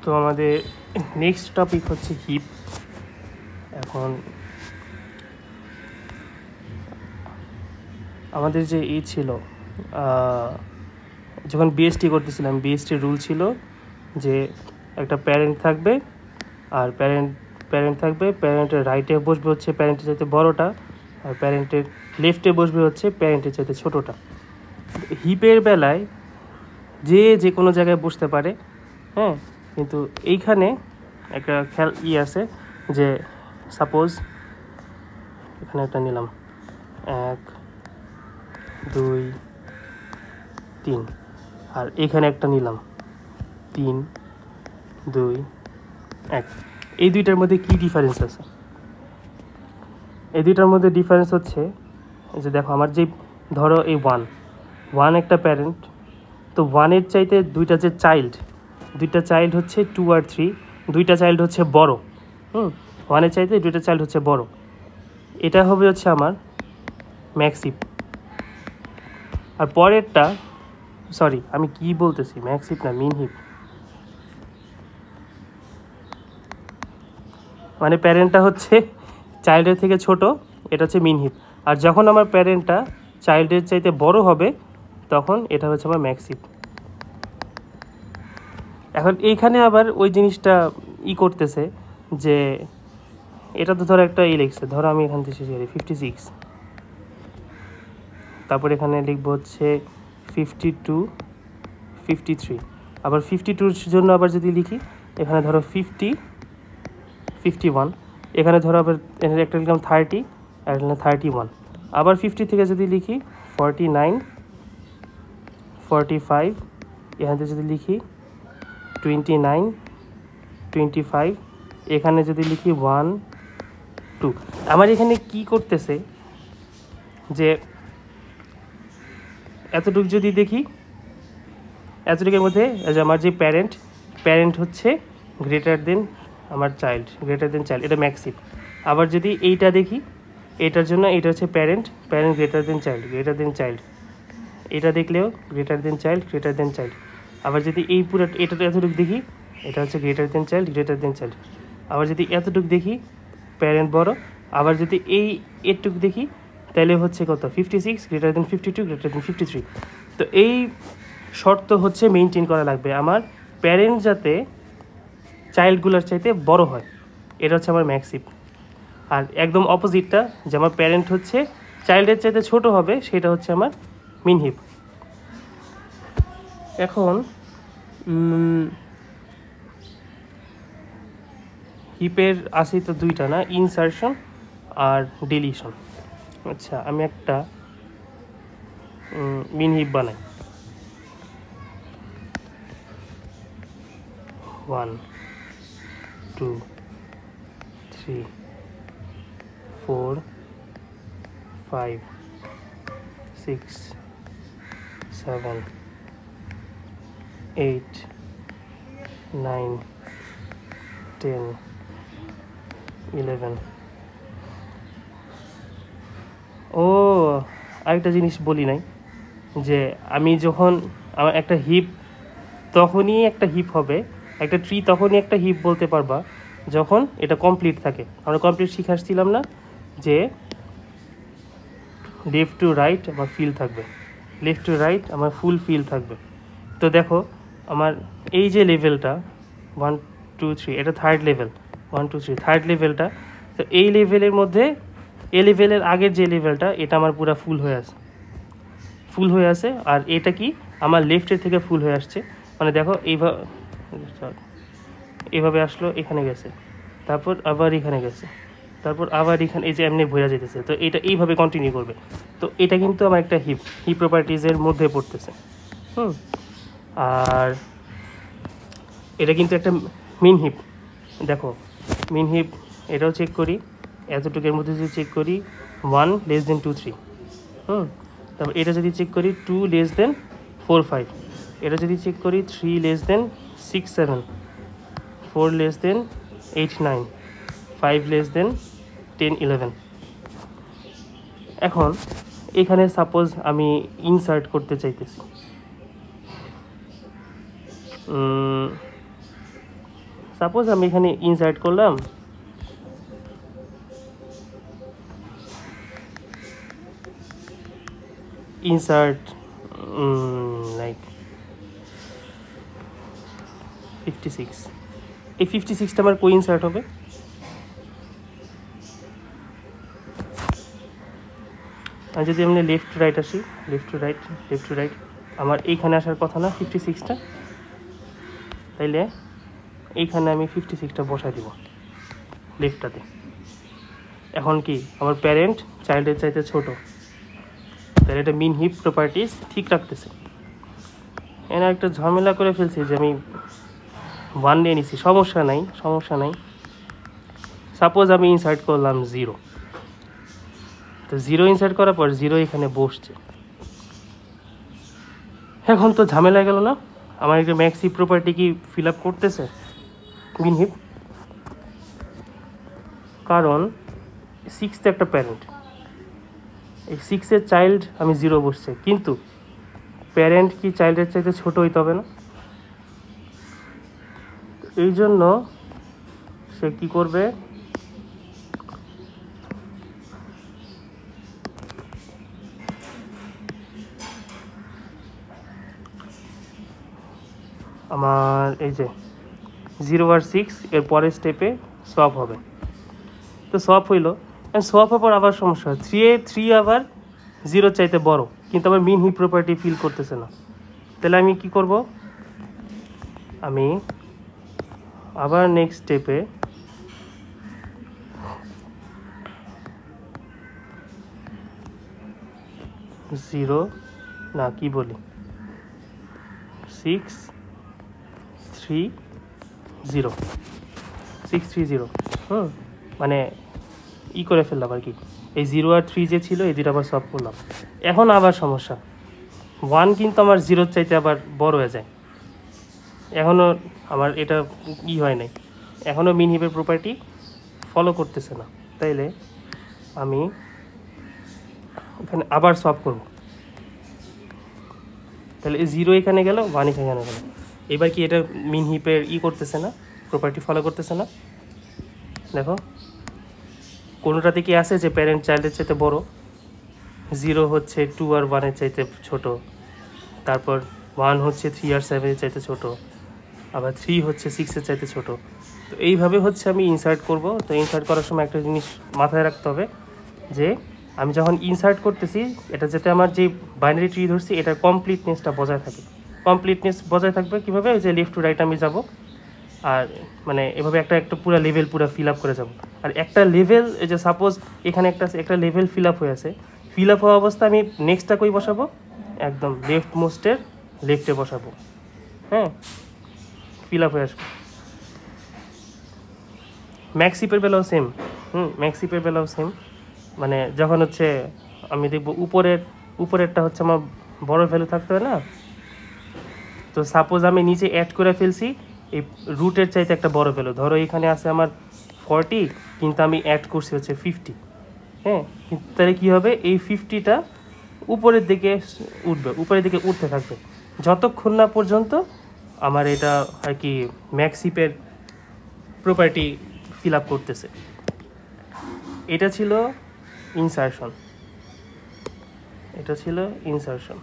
তো আমাদের next topic হচ্ছে হিপ। এখন আমাদের যে ছিল যখন বিএসটি করতেছিলাম, বিএসটির রুল ছিল যে একটা প্যারেন্ট থাকবে, আর প্যারেন্ট থাকবে, প্যারেন্টের রাইটে বসবে হচ্ছে প্যারেন্টের চাইতে বড়টা, আর প্যারেন্টের লেফটে বসবে হচ্ছে প্যারেন্টের চাইতে ছোটোটা। হিপের বেলায় যে কোনো জায়গায় বসতে পারে, হ্যাঁ, কিন্তু এইখানে একটা খেয়াল আছে যে সাপোজ এখানে একটা নিলাম 1 2 3, আর এখানে একটা নিলাম 3 2 1। এই দুইটার মধ্যে কি ডিফারেন্স আছে? এই দুইটার মধ্যে ডিফারেন্স হচ্ছে যে দেখো আমার যে ধরো এই 1 একটা প্যারেন্ট, তো 1-এর চাইতে দুইটা চাইল্ড হচ্ছে 2 আর 3, দুইটা চাইল্ড হচ্ছে বড়। 1-এর চাইতে দুইটা চাইল্ড হচ্ছে বড়। এটা হবে হচ্ছে আমার ম্যাক্স হিপ। আর পরেরটা, সরি আমি কি বলতেছি, ম্যাক্স হিপ না, মিন হিপ। মানে প্যারেন্টটা হচ্ছে চাইল্ডের থেকে ছোট, এটা হচ্ছে মিন হিপ। আর যখন আমার প্যারেন্টটা চাইল্ডের চাইতে বড় হবে তখন এটা হচ্ছে আমার ম্যাক্স হিপ। এখন এইখানে আবার ওই জিনিসটা করতেছে যে এটা তো ধরো একটা লিখছে, ধরো আমি এখান থেকে শেষ করি 56, তারপর এখানে লিখবো হচ্ছে 52 53, আবার 52-র জন্য আবার যদি লিখি এখানে ধরো 50 51, এখানে ধরো আবার একটা লিখলাম 30 আর লিখলাম 31, আবার 50 থেকে যদি লিখি 49 45, এখান থেকে যদি লিখি 29 25, এখানে যদি লিখি 1 2। আমার এখানে কি করতেছে যে এতটুকু যদি দেখি, এতটুকুর মধ্যে আমার যে প্যারেন্ট হচ্ছে গ্রেটার দেন আমার চাইল্ড, এটা ম্যাক্স হিপ। আবার যদি এইটা দেখি, এটার জন্য এটা হচ্ছে প্যারেন্ট গ্রেটার দেন চাইল্ড, এটা দেখলেও গ্রেটার দেন চাইল্ড। আবার যদি এই পুরো এটা এতটুকু দেখি, এটা হচ্ছে গ্রেটার দেন চাইল্ড। আবার যদি এতটুকু দেখি প্যারেন্ট বড়, আবার যদি এটুকু দেখি তাহলে হচ্ছে কত 56 গ্রেটার দেন 52 গ্রেটার দেন 53। তো এই শর্ত হচ্ছে মেনটেন করা লাগবে আমার, প্যারেন্ট যাতে চাইল্ডগুলোর চাইতে বড় হয়, এটা হচ্ছে আমার ম্যাক্স হিপ। আর একদম অপোজিটটা, যে আমার প্যারেন্ট হচ্ছে চাইল্ডের চাইতে ছোট হবে, সেটা হচ্ছে আমার মিন হিপ। এখন হিপের আছে তো দুইটা না, ইনসারশন আর ডিলিশন। আচ্ছা আমি একটা মিন হিপ বানাই। 1 2 3 4 5 6 7 8 9 10 11। ও আরেকটা জিনিস বলি নাই, যে আমি যখন আমার একটা হিপ, তখনই একটা হিপ হবে, একটা ট্রি তখনই একটা হিপ বলতে পারবা যখন এটা কমপ্লিট থাকে। আমরা কমপ্লিট শিখে আসছিলাম না যে লেফট টু রাইট আমার ফিল থাকবে, লেফট টু রাইট আমার ফুল ফিল থাকবে। তো দেখো আমার এই যে লেভেলটা 1 2 3, এটা থার্ড লেভেল, 1 2 3 থার্ড লেভেলটা। তো এই লেভেলের মধ্যে, এই লেভেলের আগের যে লেভেলটা, এটা আমার পুরো ফুল হয়ে আছে। আর এটা কি আমার লেফটের থেকে ফুল হয়ে আসছে। মানে দেখো এইভাবে আসলো, এখানে গেছে, তারপর আবার এখানে গেছে, তারপর আবার এখানে, এই যে এমনি ভরা যেতেছে। তো এটা এইভাবে কন্টিনিউ করবে। তো এটা কিন্তু আমার একটা হিপ প্রপার্টিজের মধ্যে পড়তেছে। আর এটা কিন্তু একটা মিন হিপ। দেখো মিন হিপ, এটাও চেক করি, এতটুকুর মধ্যে যদি চেক করি 1 less than 2 3, তারপর এটা যদি চেক করি 2 less than 4 5, এটা যদি চেক করি 3 less than 6 7, 4 less than 8 9, 5 less than 10 11। এখন এখানে সাপোজ আমি ইনসার্ট করতে চাইতেছি সাপোজ আমি এখানে ইনসার্ট করলাম ইনসার্ট লাইক 56, এই 56টা আমার কো ইনসার্ট হবে? আর যদি আমি লেফট টু রাইট আসি, লেফট টু রাইট আমার এইখানে আসার কথা না 56টা, তাইলে এইখানে আমি 56টা বসাই দিব লেফটটাতে। এখন কি আমার প্যারেন্ট চাইল্ডের চাইতে ছোট, তাহলে এটা মিন হিপ প্রপার্টিস ঠিক রাখতেছে। এখানে একটা ঝামেলা করে ফেলছি যে আমি 1 নিয়ে নিছি, সমস্যা নাই। সাপোজ আমি ইনসার্ট করলাম 0, তো 0 ইনসার্ট করার পর 0 এখানে বসছে। এখন তো ঝামেলা গেল না, আমার একটা ম্যাক্স হিপ প্রপার্টি কি ফিল আপ করতেছে মিন হিপ? কারণ 6 তো একটা প্যারেন্ট, এই 6-এর চাইল্ড আমি 0 বসছে, কিন্তু প্যারেন্ট কি চাইল্ডের চাইতে ছোট হইতে হবে না? এই জন্য সে কি করবে, আমার এই যে 0 আর 6 এর পরের স্টেপে সোয়াপ হবে। তো সোয়াপ হইলো, সোয়াপ হওয়ার পর আবার সমস্যা হয়, 3 আবার 0 চাইতে বড়, কিন্তু আমার মিন হিপ প্রপার্টি ফিল করতেছে না। তাহলে আমি কি করব, আমি আবার নেক্সট স্টেপে জিরো না কি বলি 6 3 0 6 3 0 মানে ই করে ফেললাম আর কি, এই 0 আর 3 যে ছিল এই দুটো আবার সলভ করলাম। এখন আবার সমস্যা, 1 কিন্তু আমার 0 চাইতে আবার বড় হয়ে যায়, এখনও আমার এটা ই হয় নাই, এখনও মিন হিপের প্রপার্টি ফলো করতেছে না। তাইলে আমি এখানে আবার সলভ করব, তাহলে 0 এখানে গেল, 1 এখানে গেল, এবার কি এটা মিন হিপের করতেছে না, প্রপার্টি ফলো করতেছে না? দেখো কোনোটাতে কি আছে যে প্যারেন্ট চাইল্ডের চাইতে বড়, 0 হচ্ছে 2 আর 1-এর চাইতে ছোট, তারপর 1 হচ্ছে 3 আর 7-এর চাইতে ছোট, আবার 3 হচ্ছে 6-এর চাইতে ছোট। তো এইভাবে হচ্ছে আমি ইনসার্ট করব। তো ইনসার্ট করার সময় একটা জিনিস মাথায় রাখতে হবে যে আমি যখন ইনসার্ট করতেছি এটা যাতে আমার যে বাইনারি ট্রি ধরছি এটার কমপ্লিটনেসটা বজায় থাকে। কমপ্লিটনেস বজায় থাকবে কীভাবে, যে লেফট টু রাইট আমি যাব, আর মানে এভাবে একটা পুরো লেভেল পুরো ফিল আপ করে যাব। আর একটা লেভেল, এই যে সাপোজ এখানে একটা লেভেল ফিল আপ হয়ে আছে, ফিল আপ হওয়া অবস্থা আমি নেক্সটটা কই বসাবো, একদম লেফট মোস্টের লেফটে বসাবো। হ্যাঁ, ফিল আপ হয়ে আসবে। ম্যাক্সিপের বেলাও সেম, ম্যাক্সিপের বেলাও সেম, মানে যখন হচ্ছে আমি দেখব উপরেরটা হচ্ছে আমার বড় ভ্যালু থাকতে হয় না, তো সাপোজ আমি নিচে অ্যাড করে ফেলছি এই রুটের চাইতে একটা বড় ভ্যালু, ধরো এখানে আছে আমার 40 কিন্তু আমি অ্যাড করছি হচ্ছে 50। হ্যাঁ, কিন্তু তাহলে কী হবে, এই 50টা উপরের দিকে উঠতে থাকবে যতক্ষণ না পর্যন্ত আমার এটা আর কি ম্যাক্সিপের প্রপার্টি ফিল আপ করতেছে। এটা ছিল ইনসারশন।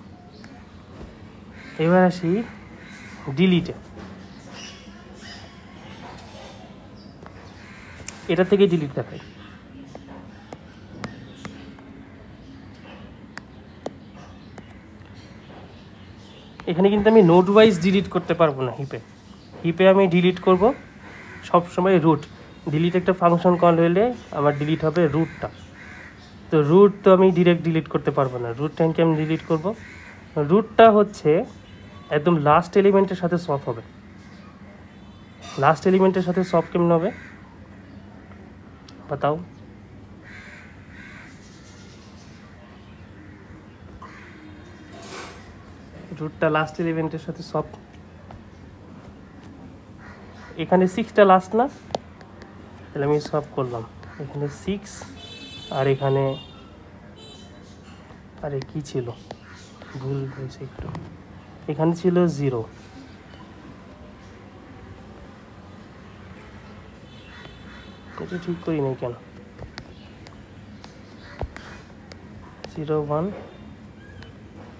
এবার আসি ডিলিটে। এটা থেকে ডিলিট দেখাই। এখানে কিন্তু আমি নোড ওয়াইজ ডিলিট করতে পারবো না। হিপে আমি ডিলিট করব সবসময় রুট। ডিলিট একটা ফাংশন কল হলে আমার ডিলিট হবে রুটটা, তো রুট তো আমি ডিরেক্ট ডিলিট করতে পারবো না। রুটটা আমি ডিলিট করব, রুটটা হচ্ছে একদম লাস্ট এলিমেন্টের সাথে সলভ হবে। লাস্ট এলিমেন্টের সাথে সলভ কেমন হবে বাতাও? রুটটা লাস্ট এলিমেন্টের সাথে সলভ, এখানে 6টা লাস্ট না, তাহলে আমি সলভ করলাম এখানে 6, আর এখানে আরে কি ছিল, ভুল হয়েছে একটু, এখানে ছিল 0, এটা ঠিক করি নাই কেন? 0 1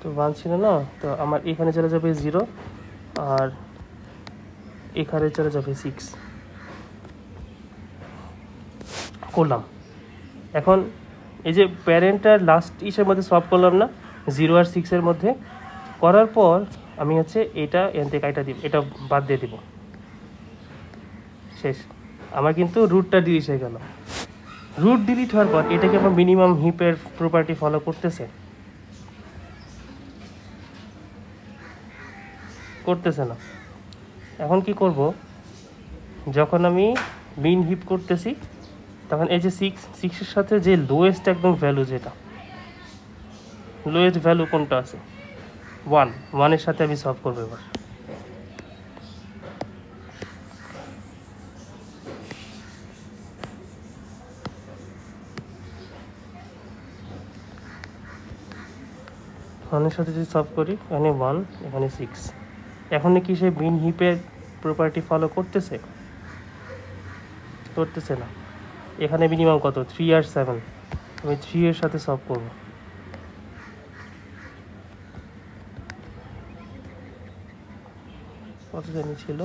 তো 1 ছিল না, তো আমার এখানে চলে যাবে 0 আর এখানে চলে যাবে 6 করলাম। এখন এই যে প্যারেন্টটার লাস্ট ইসের মধ্যে সলভ করলাম না 0 আর 6-এর মধ্যে, করার পর আমি হচ্ছে এটা এন থেকে এটা দিব, এটা বাদ দিয়ে দিব, শেষ। আমার কিন্তু রুটটা ডিলিট হয়ে গেল। রুট ডিলিট হওয়ার পর এটাকে আমার মিনিমাম হিপের প্রপার্টি ফলো করতেছে? করতেছে না। এখন কি করব, যখন আমি মিন হিপ করতেছি তখন এই যে 6-এর সাথে যে লোয়েস্ট একদম ভ্যালু, যেটা লোয়েস্ট ভ্যালু কোনটা আছে 1-এর সাথে আমি সলভ করবো এবার। ওয়ানের সাথে যদি সলভ করি, এখানে 1 এখানে 6, এখন কি সে মিন হিপের প্রপার্টি ফলো করতেছে? করতেছে না। এখানে মিনিমাম কত 3 আর 7, আমি 3 এর সাথে সলভ করব। কত জানি ছিল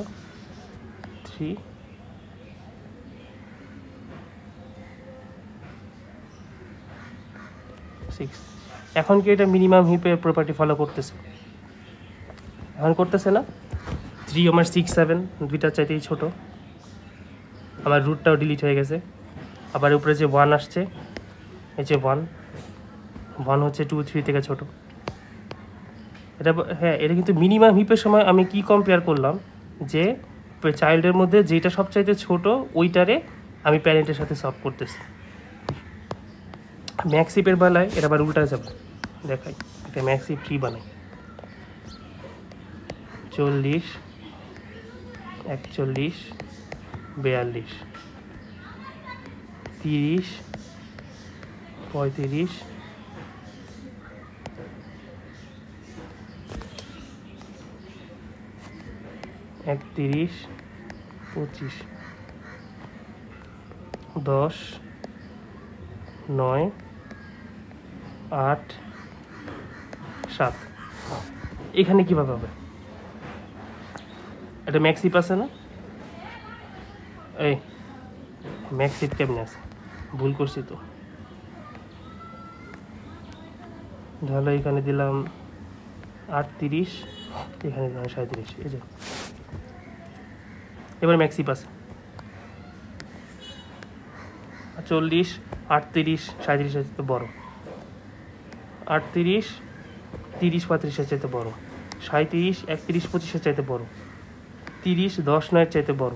3 6। এখন কি এটা মিনিমাম হিপের প্রপার্টি ফলো করতেছে? এখন করতেছে না। 3 আমার 6 7 দুইটার চাইতেই ছোট, আমার রুটটাও ডিলিট হয়ে গেছে। আবার উপরে যে 1 আসছে, এই যে 1 হচ্ছে 2 3 থেকে ছোট। এটা হ্যাঁ, এটা কিন্তু মিনিমাম হিপের সময় আমি কি কম্পেয়ার করলাম, যে চাইল্ডের মধ্যে যেটা সবচাইতে ছোট ওইটারে আমি প্যারেন্টের সাথে সলভ করতেছি। ম্যাক্স হিপের বেলায় এটা আবার উল্টা যাবে, দেখাই। এটা ম্যাক্স হিপ কি বানাই, 40 41 42 30 35 31 25 10 9 8 7। এখানে কীভাবে হবে? এটা ম্যাক্স হিপ আছে না? এই ম্যাক্স হিপ কেমনে আছে? ভুল করছি তো। তাহলে এখানে দিলাম 38, এখানে দিলাম 37। এই যে এবার ম্যাক্স হিপ আছে 40 38 37 এর চেয়ে বড়, 38 30 35 এর চাইতে বড়, 37 31 25 এর চাইতে বড়, 30 10 9 এর চাইতে বড়,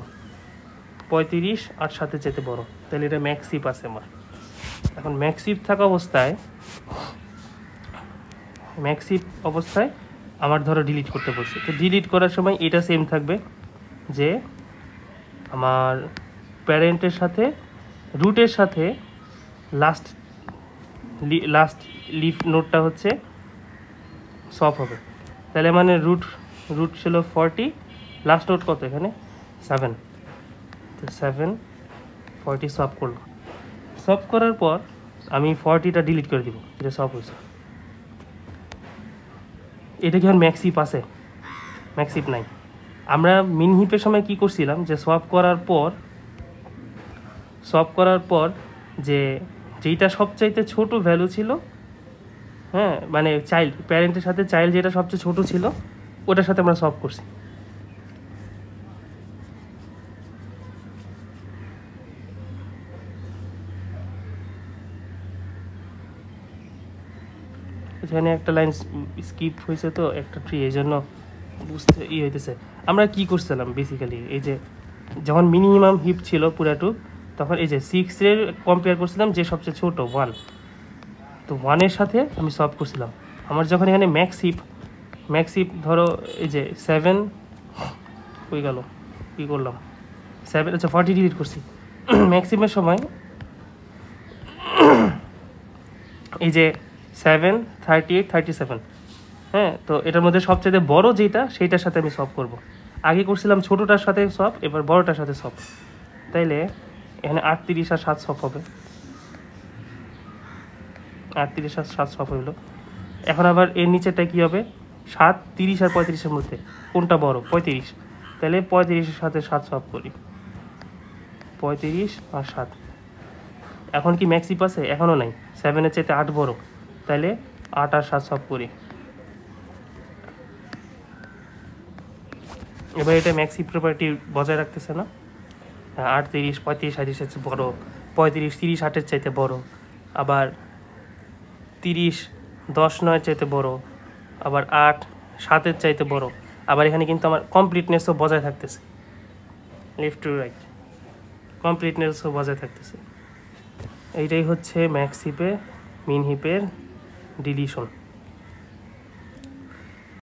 35 8 7 এর চাইতে বড়। তাহলে এটা ম্যাক্স হিপ আছে আমার। এখন ম্যাক্স হিপ থাকা অবস্থায়, ম্যাক্স হিপ অবস্থায় আমার ধরো ডিলিট করতে বলছে, তো ডিলিট করার সময় এটা সেম থাকবে, যে আমার প্যারেন্টের সাথে রুটের সাথে লাস্ট লিফ নোটটা হচ্ছে সলভ হবে। তাহলে মানে রুট ছিল 40, লাস্ট নোট কত এখানে 7, তো 7 40 সলভ করলাম। সলভ করার পর আমি 40টা ডিলিট করে দিব, এটা সলভ হয়েছে। এটা কি আর ম্যাক্স হিপ আছে? ম্যাক্স হিপ নাই। আমরা মিন হিপের সময় কি করছিলাম, যে সলভ করার পর যে যেইটা সবচাইতে ছোট ভ্যালু ছিল, হ্যাঁ মানে চাইল্ড প্যারেন্টের সাথে চাইল্ড যেটা সবচেয়ে ছোট ছিল ওটার সাথে আমরা সলভ করছি। এখানে একটা লাইন স্কিপ হয়েছে, তো একটা ট্রি, এই জন্য বুঝতে হইতেছে। আমরা কি করছিলাম বেসিক্যালি, এই যে যখন মিনিমাম হিপ ছিল পুরাটুক, তখন এই যে 6-এর কম্পেয়ার করছিলাম যে সবচেয়ে ছোট 1, তো 1-এর সাথে আমি সলভ করছিলাম। আমার যখন এখানে ম্যাক্স হিপ ধরো এই যে 7 হয়ে গেল, কী করলাম 7, আচ্ছা 40 ডিলিট করছি। ম্যাক্স হিপের সময় এই যে 7 38 37, হ্যাঁ, তো এটার মধ্যে সবচেয়ে বড় যেটা সেইটার সাথে আমি সলভ করব। আগে করছিলাম ছোটোটার সাথে সলভ, এবার বড়টার সাথে সলভ। তাইলে এখানে 38 আর 7 সব হবে, 38 আর 7 সব হইলো। এখন আবার এর নিচেরটা কী হবে, 7, 30 আর 35-এর মধ্যে কোনটা বড়, 35, তাহলে 35-এর সাথে 7 সব করি, 35 আর 7। এখন কি ম্যাক্সিপ আছে, এখনও নাই, 7-এর চাইতে 8 বড়, তাহলে 8 আর 7 সব করি। এবার এটা ম্যাক্সি প্রপার্টি বজায় রাখতেছে না, 8, 30, 35, 37 এর চেয়ে বড়, 35, 30, 8-এর চাইতে বড়, আবার 30, 10, 9-এর চাইতে বড়, আবার 8, 7-এর চাইতে বড়। আবার এখানে কিন্তু আমার কমপ্লিটনেসও বজায় থাকতেছে, লেফট টু রাইট কমপ্লিটনেসও বজায় থাকতেছে। এইটাই হচ্ছে ম্যাক্স হিপে মিন হিপের ডিলিশন।